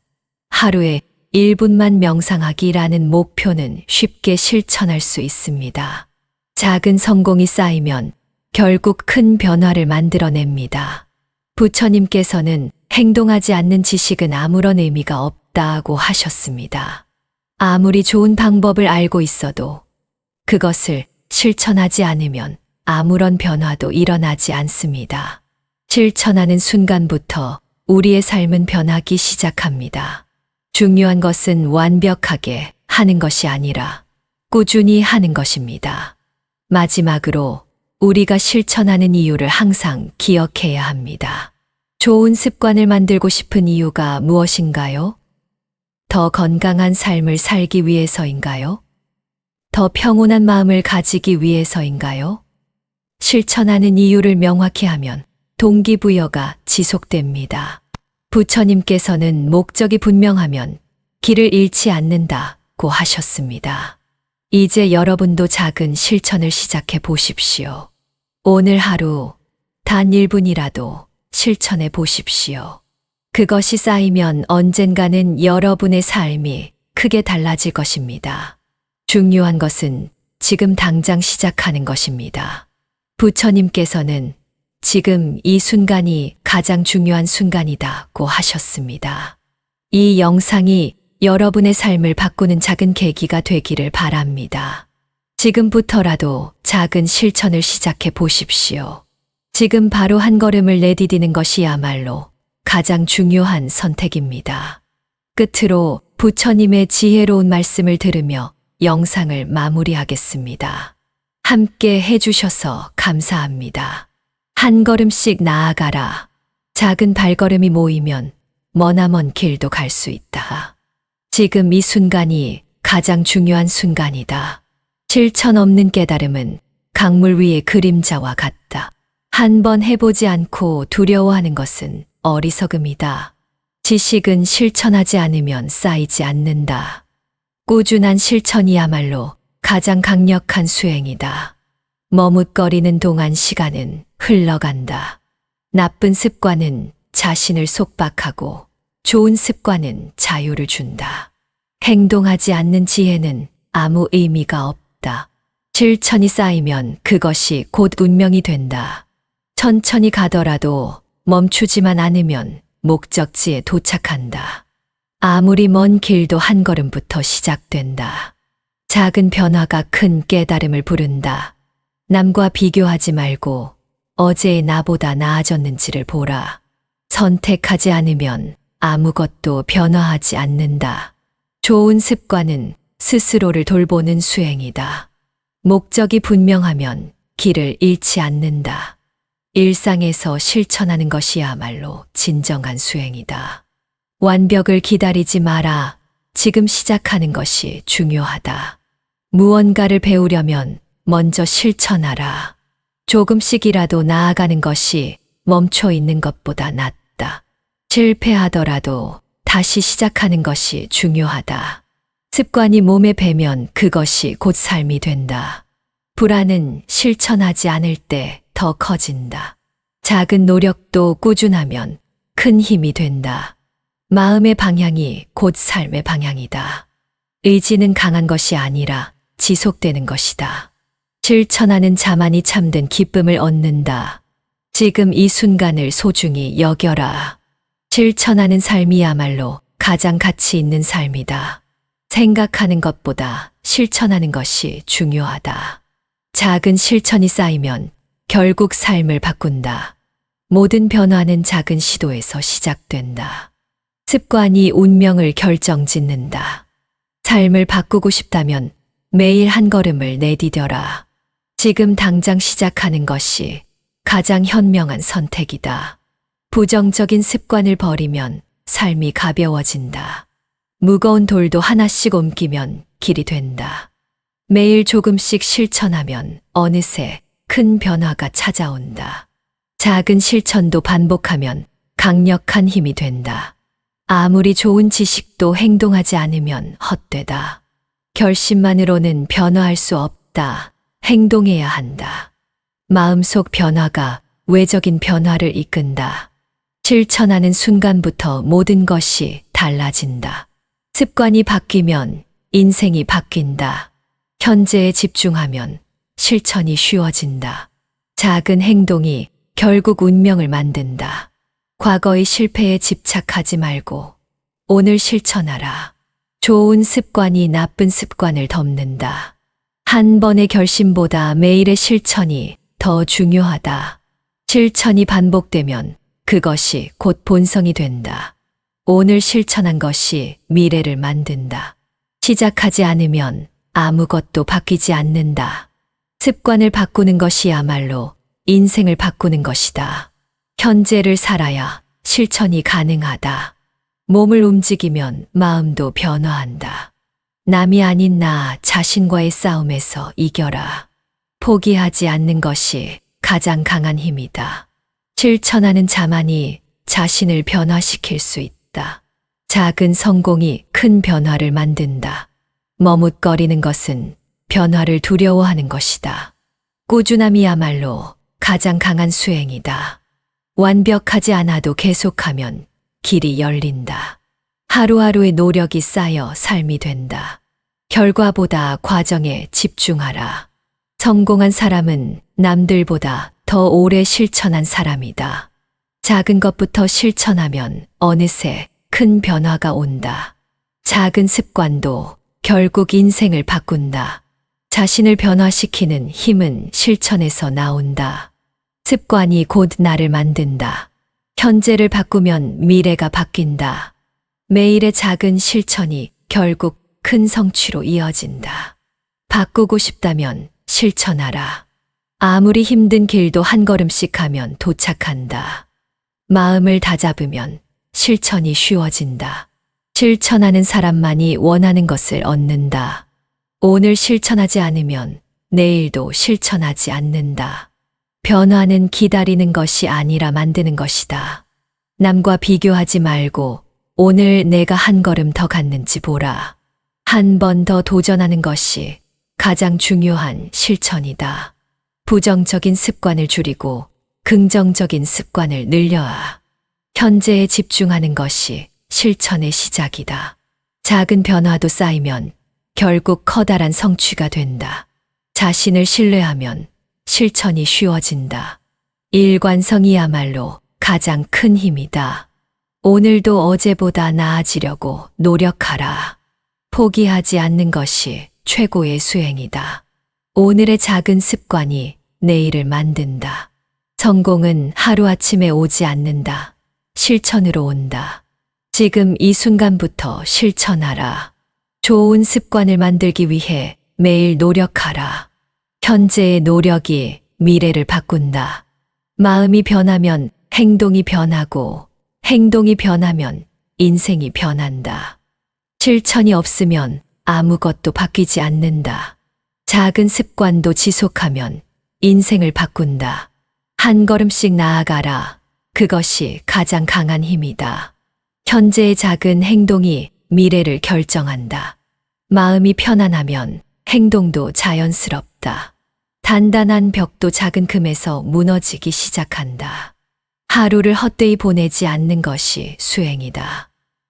하루에 1분만 명상하기라는 목표는 쉽게 실천할 수 있습니다. 작은 성공이 쌓이면 결국 큰 변화를 만들어냅니다. 부처님께서는 행동하지 않는 지식은 아무런 의미가 없다고 하셨습니다. 아무리 좋은 방법을 알고 있어도 그것을 실천하지 않으면 아무런 변화도 일어나지 않습니다. 실천하는 순간부터 우리의 삶은 변하기 시작합니다. 중요한 것은 완벽하게 하는 것이 아니라 꾸준히 하는 것입니다. 마지막으로 우리가 실천하는 이유를 항상 기억해야 합니다. 좋은 습관을 만들고 싶은 이유가 무엇인가요? 더 건강한 삶을 살기 위해서인가요? 더 평온한 마음을 가지기 위해서인가요? 실천하는 이유를 명확히 하면 동기부여가 지속됩니다. 부처님께서는 목적이 분명하면 길을 잃지 않는다고 하셨습니다. 이제 여러분도 작은 실천을 시작해 보십시오. 오늘 하루 단 1분이라도 실천해 보십시오. 그것이 쌓이면 언젠가는 여러분의 삶이 크게 달라질 것입니다. 중요한 것은 지금 당장 시작하는 것입니다. 부처님께서는 지금 이 순간이 가장 중요한 순간이다고 하셨습니다. 이 영상이 여러분의 삶을 바꾸는 작은 계기가 되기를 바랍니다. 지금부터라도 작은 실천을 시작해 보십시오. 지금 바로 한 걸음을 내디디는 것이야말로 가장 중요한 선택입니다. 끝으로 부처님의 지혜로운 말씀을 들으며 영상을 마무리하겠습니다. 함께 해주셔서 감사합니다. 한 걸음씩 나아가라. 작은 발걸음이 모이면 머나먼 길도 갈 수 있다. 지금 이 순간이 가장 중요한 순간이다. 실천 없는 깨달음은 강물 위의 그림자와 같다. 한번 해보지 않고 두려워하는 것은 어리석음이다. 지식은 실천하지 않으면 쌓이지 않는다. 꾸준한 실천이야말로 가장 강력한 수행이다. 머뭇거리는 동안 시간은 흘러간다. 나쁜 습관은 자신을 속박하고 좋은 습관은 자유를 준다. 행동하지 않는 지혜는 아무 의미가 없다. 실천이 쌓이면 그것이 곧 운명이 된다. 천천히 가더라도 멈추지만 않으면 목적지에 도착한다. 아무리 먼 길도 한 걸음부터 시작된다. 작은 변화가 큰 깨달음을 부른다. 남과 비교하지 말고 어제의 나보다 나아졌는지를 보라. 선택하지 않으면 아무것도 변화하지 않는다. 좋은 습관은 스스로를 돌보는 수행이다. 목적이 분명하면 길을 잃지 않는다. 일상에서 실천하는 것이야말로 진정한 수행이다. 완벽을 기다리지 마라. 지금 시작하는 것이 중요하다. 무언가를 배우려면 먼저 실천하라. 조금씩이라도 나아가는 것이 멈춰 있는 것보다 낫다. 실패하더라도 다시 시작하는 것이 중요하다. 습관이 몸에 배면 그것이 곧 삶이 된다. 불안은 실천하지 않을 때 더 커진다. 작은 노력도 꾸준하면 큰 힘이 된다. 마음의 방향이 곧 삶의 방향이다. 의지는 강한 것이 아니라 지속되는 것이다. 실천하는 자만이 참된 기쁨을 얻는다. 지금 이 순간을 소중히 여겨라. 실천하는 삶이야말로 가장 가치 있는 삶이다. 생각하는 것보다 실천하는 것이 중요하다. 작은 실천이 쌓이면 결국 삶을 바꾼다. 모든 변화는 작은 시도에서 시작된다. 습관이 운명을 결정짓는다. 삶을 바꾸고 싶다면 매일 한 걸음을 내디뎌라. 지금 당장 시작하는 것이 가장 현명한 선택이다. 부정적인 습관을 버리면 삶이 가벼워진다. 무거운 돌도 하나씩 옮기면 길이 된다. 매일 조금씩 실천하면 어느새 큰 변화가 찾아온다. 작은 실천도 반복하면 강력한 힘이 된다. 아무리 좋은 지식도 행동하지 않으면 헛되다. 결심만으로는 변화할 수 없다. 행동해야 한다. 마음속 변화가 외적인 변화를 이끈다. 실천하는 순간부터 모든 것이 달라진다. 습관이 바뀌면 인생이 바뀐다. 현재에 집중하면 실천이 쉬워진다. 작은 행동이 결국 운명을 만든다. 과거의 실패에 집착하지 말고 오늘 실천하라. 좋은 습관이 나쁜 습관을 덮는다. 한 번의 결심보다 매일의 실천이 더 중요하다. 실천이 반복되면 그것이 곧 본성이 된다. 오늘 실천한 것이 미래를 만든다. 시작하지 않으면 아무것도 바뀌지 않는다. 습관을 바꾸는 것이야말로 인생을 바꾸는 것이다. 현재를 살아야 실천이 가능하다. 몸을 움직이면 마음도 변화한다. 남이 아닌 나 자신과의 싸움에서 이겨라. 포기하지 않는 것이 가장 강한 힘이다. 실천하는 자만이 자신을 변화시킬 수 있다. 작은 성공이 큰 변화를 만든다. 머뭇거리는 것은 변화를 두려워하는 것이다. 꾸준함이야말로 가장 강한 수행이다. 완벽하지 않아도 계속하면 길이 열린다. 하루하루의 노력이 쌓여 삶이 된다. 결과보다 과정에 집중하라. 성공한 사람은 남들보다 더 오래 실천한 사람이다. 작은 것부터 실천하면 어느새 큰 변화가 온다. 작은 습관도 결국 인생을 바꾼다. 자신을 변화시키는 힘은 실천에서 나온다. 습관이 곧 나를 만든다. 현재를 바꾸면 미래가 바뀐다. 매일의 작은 실천이 결국 큰 성취로 이어진다. 바꾸고 싶다면 실천하라. 아무리 힘든 길도 한 걸음씩 가면 도착한다. 마음을 다잡으면 실천이 쉬워진다. 실천하는 사람만이 원하는 것을 얻는다. 오늘 실천하지 않으면 내일도 실천하지 않는다. 변화는 기다리는 것이 아니라 만드는 것이다. 남과 비교하지 말고 오늘 내가 한 걸음 더 갔는지 보라. 한 번 더 도전하는 것이 가장 중요한 실천이다. 부정적인 습관을 줄이고 긍정적인 습관을 늘려야 현재에 집중하는 것이 실천의 시작이다. 작은 변화도 쌓이면 결국 커다란 성취가 된다. 자신을 신뢰하면 실천이 쉬워진다. 일관성이야말로 가장 큰 힘이다. 오늘도 어제보다 나아지려고 노력하라. 포기하지 않는 것이 최고의 수행이다. 오늘의 작은 습관이 내일을 만든다. 성공은 하루아침에 오지 않는다. 실천으로 온다. 지금 이 순간부터 실천하라. 좋은 습관을 만들기 위해 매일 노력하라. 현재의 노력이 미래를 바꾼다. 마음이 변하면 행동이 변하고 행동이 변하면 인생이 변한다. 실천이 없으면 아무것도 바뀌지 않는다. 작은 습관도 지속하면 인생을 바꾼다. 한 걸음씩 나아가라. 그것이 가장 강한 힘이다. 현재의 작은 행동이 미래를 결정한다. 마음이 편안하면 행동도 자연스럽다. 단단한 벽도 작은 틈에서 무너지기 시작한다. 하루를 헛되이 보내지 않는 것이 수행이다.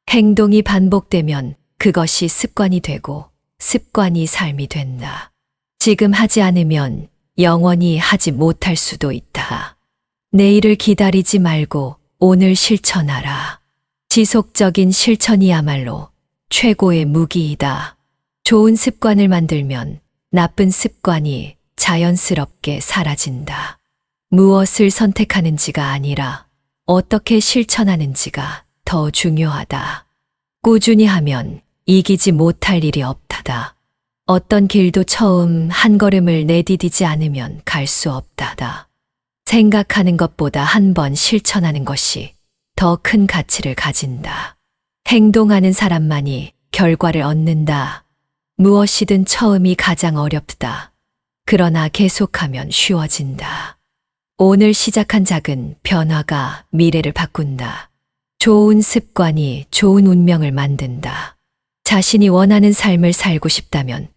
행동이 반복되면 그것이 습관이 되고 습관이 삶이 된다. 지금 하지 않으면 영원히 하지 못할 수도 있다. 내일을 기다리지 말고 오늘 실천하라. 지속적인 실천이야말로 최고의 무기이다. 좋은 습관을 만들면 나쁜 습관이 자연스럽게 사라진다. 무엇을 선택하는지가 아니라 어떻게 실천하는지가 더 중요하다. 꾸준히 하면 이기지 못할 일이 없다다. 어떤 길도 처음 한 걸음을 내디디지 않으면 갈 수 없다다. 생각하는 것보다 한 번 실천하는 것이 더 큰 가치를 가진다. 행동하는 사람만이 결과를 얻는다. 무엇이든 처음이 가장 어렵다. 그러나 계속하면 쉬워진다. 오늘 시작한 작은 변화가 미래를 바꾼다. 좋은 습관이 좋은 운명을 만든다. 자신이 원하는 삶을 살고 싶다면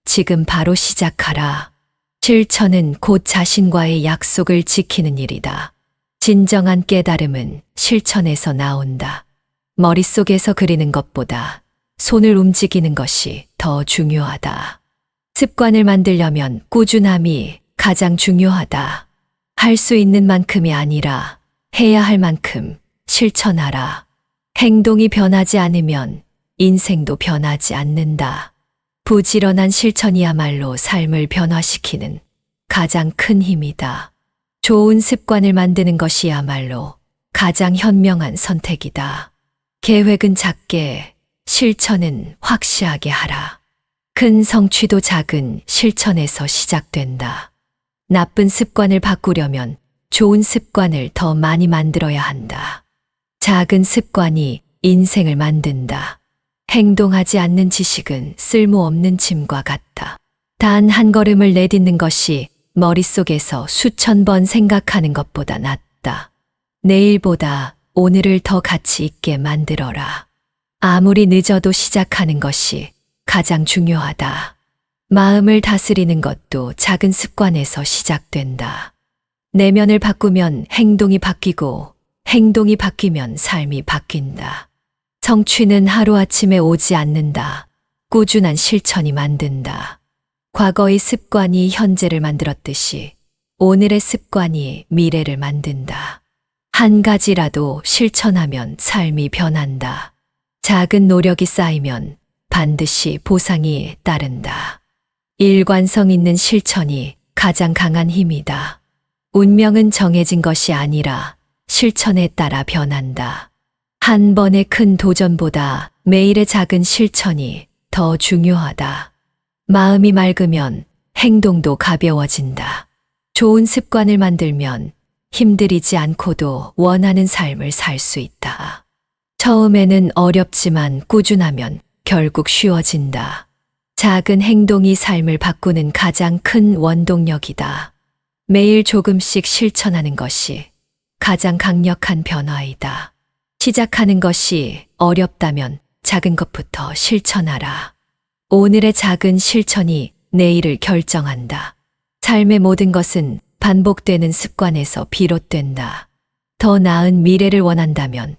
지금 바로 시작하라. 실천은 곧 자신과의 약속을 지키는 일이다. 진정한 깨달음은 실천에서 나온다. 머릿속에서 그리는 것보다 손을 움직이는 것이 더 중요하다. 습관을 만들려면 꾸준함이 가장 중요하다. 할 수 있는 만큼이 아니라 해야 할 만큼 실천하라. 행동이 변하지 않으면 인생도 변하지 않는다. 부지런한 실천이야말로 삶을 변화시키는 가장 큰 힘이다. 좋은 습관을 만드는 것이야말로 가장 현명한 선택이다. 계획은 작게, 실천은 확실하게 하라. 큰 성취도 작은 실천에서 시작된다. 나쁜 습관을 바꾸려면 좋은 습관을 더 많이 만들어야 한다. 작은 습관이 인생을 만든다. 행동하지 않는 지식은 쓸모없는 짐과 같다. 단 한 걸음을 내딛는 것이 머릿속에서 수천 번 생각하는 것보다 낫다. 내일보다 오늘을 더 가치 있게 만들어라. 아무리 늦어도 시작하는 것이 가장 중요하다. 마음을 다스리는 것도 작은 습관에서 시작된다. 내면을 바꾸면 행동이 바뀌고 행동이 바뀌면 삶이 바뀐다. 성취는 하루아침에 오지 않는다. 꾸준한 실천이 만든다. 과거의 습관이 현재를 만들었듯이 오늘의 습관이 미래를 만든다. 한 가지라도 실천하면 삶이 변한다. 작은 노력이 쌓이면 반드시 보상이 따른다. 일관성 있는 실천이 가장 강한 힘이다. 운명은 정해진 것이 아니라 실천에 따라 변한다. 한 번의 큰 도전보다 매일의 작은 실천이 더 중요하다. 마음이 맑으면 행동도 가벼워진다. 좋은 습관을 만들면 힘들이지 않고도 원하는 삶을 살 수 있다. 처음에는 어렵지만 꾸준하면 결국 쉬워진다. 작은 행동이 삶을 바꾸는 가장 큰 원동력이다. 매일 조금씩 실천하는 것이 가장 강력한 변화이다. 시작하는 것이 어렵다면 작은 것부터 실천하라. 오늘의 작은 실천이 내일을 결정한다. 삶의 모든 것은 반복되는 습관에서 비롯된다. 더 나은 미래를 원한다면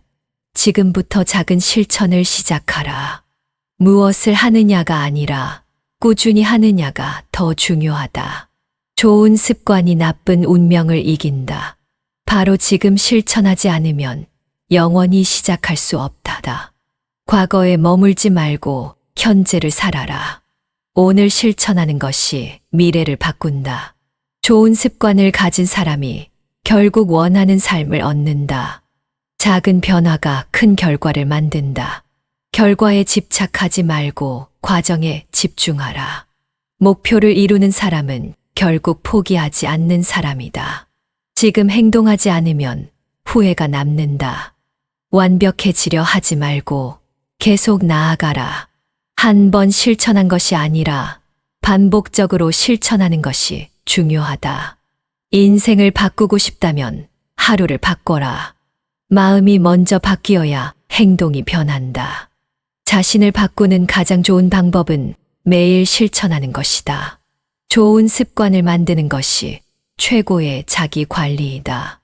지금부터 작은 실천을 시작하라. 무엇을 하느냐가 아니라 꾸준히 하느냐가 더 중요하다. 좋은 습관이 나쁜 운명을 이긴다. 바로 지금 실천하지 않으면 영원히 시작할 수 없다. 과거에 머물지 말고 현재를 살아라. 오늘 실천하는 것이 미래를 바꾼다. 좋은 습관을 가진 사람이 결국 원하는 삶을 얻는다. 작은 변화가 큰 결과를 만든다. 결과에 집착하지 말고 과정에 집중하라. 목표를 이루는 사람은 결국 포기하지 않는 사람이다. 지금 행동하지 않으면 후회가 남는다. 완벽해지려 하지 말고 계속 나아가라. 한 번 실천한 것이 아니라 반복적으로 실천하는 것이 중요하다. 인생을 바꾸고 싶다면 하루를 바꿔라. 마음이 먼저 바뀌어야 행동이 변한다. 자신을 바꾸는 가장 좋은 방법은 매일 실천하는 것이다. 좋은 습관을 만드는 것이 최고의 자기 관리이다.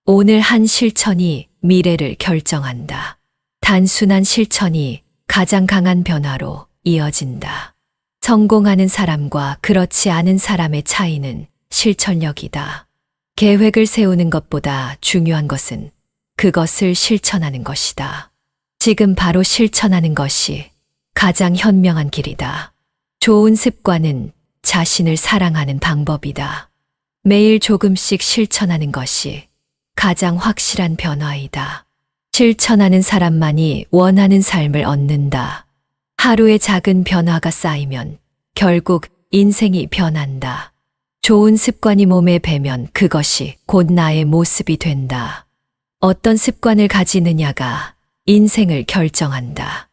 오늘 한 실천이 미래를 결정한다. 단순한 실천이 가장 강한 변화로 이어진다. 성공하는 사람과 그렇지 않은 사람의 차이는 실천력이다. 계획을 세우는 것보다 중요한 것은 그것을 실천하는 것이다. 지금 바로 실천하는 것이 가장 현명한 길이다. 좋은 습관은 자신을 사랑하는 방법이다. 매일 조금씩 실천하는 것이 가장 확실한 변화이다. 실천하는 사람만이 원하는 삶을 얻는다. 하루의 작은 변화가 쌓이면 결국 인생이 변한다. 좋은 습관이 몸에 배면 그것이 곧 나의 모습이 된다. 어떤 습관을 가지느냐가 인생을 결정한다.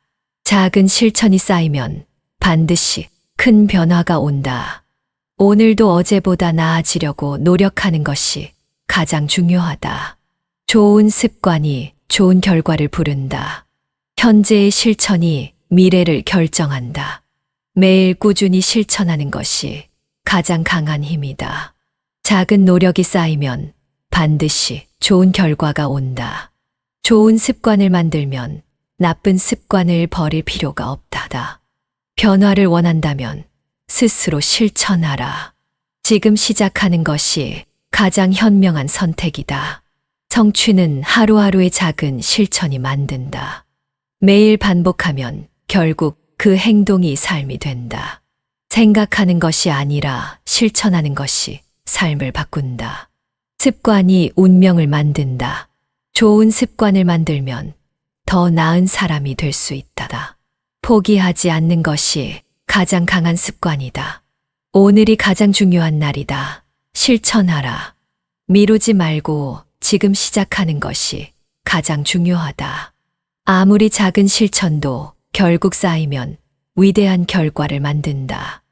작은 실천이 쌓이면 반드시 큰 변화가 온다. 오늘도 어제보다 나아지려고 노력하는 것이 가장 중요하다. 좋은 습관이 좋은 결과를 부른다. 현재의 실천이 미래를 결정한다. 매일 꾸준히 실천하는 것이 가장 강한 힘이다. 작은 노력이 쌓이면 반드시 좋은 결과가 온다. 좋은 습관을 만들면 나쁜 습관을 버릴 필요가 없다. 변화를 원한다면 스스로 실천하라. 지금 시작하는 것이 가장 현명한 선택이다. 성취는 하루하루의 작은 실천이 만든다. 매일 반복하면 결국 그 행동이 삶이 된다. 생각하는 것이 아니라 실천하는 것이 삶을 바꾼다. 습관이 운명을 만든다. 좋은 습관을 만들면 더 나은 사람이 될 수 있다. 포기하지 않는 것이 가장 강한 습관이다. 오늘이 가장 중요한 날이다. 실천하라. 미루지 말고 지금 시작하는 것이 가장 중요하다. 아무리 작은 실천도 결국 쌓이면 위대한 결과를 만든다.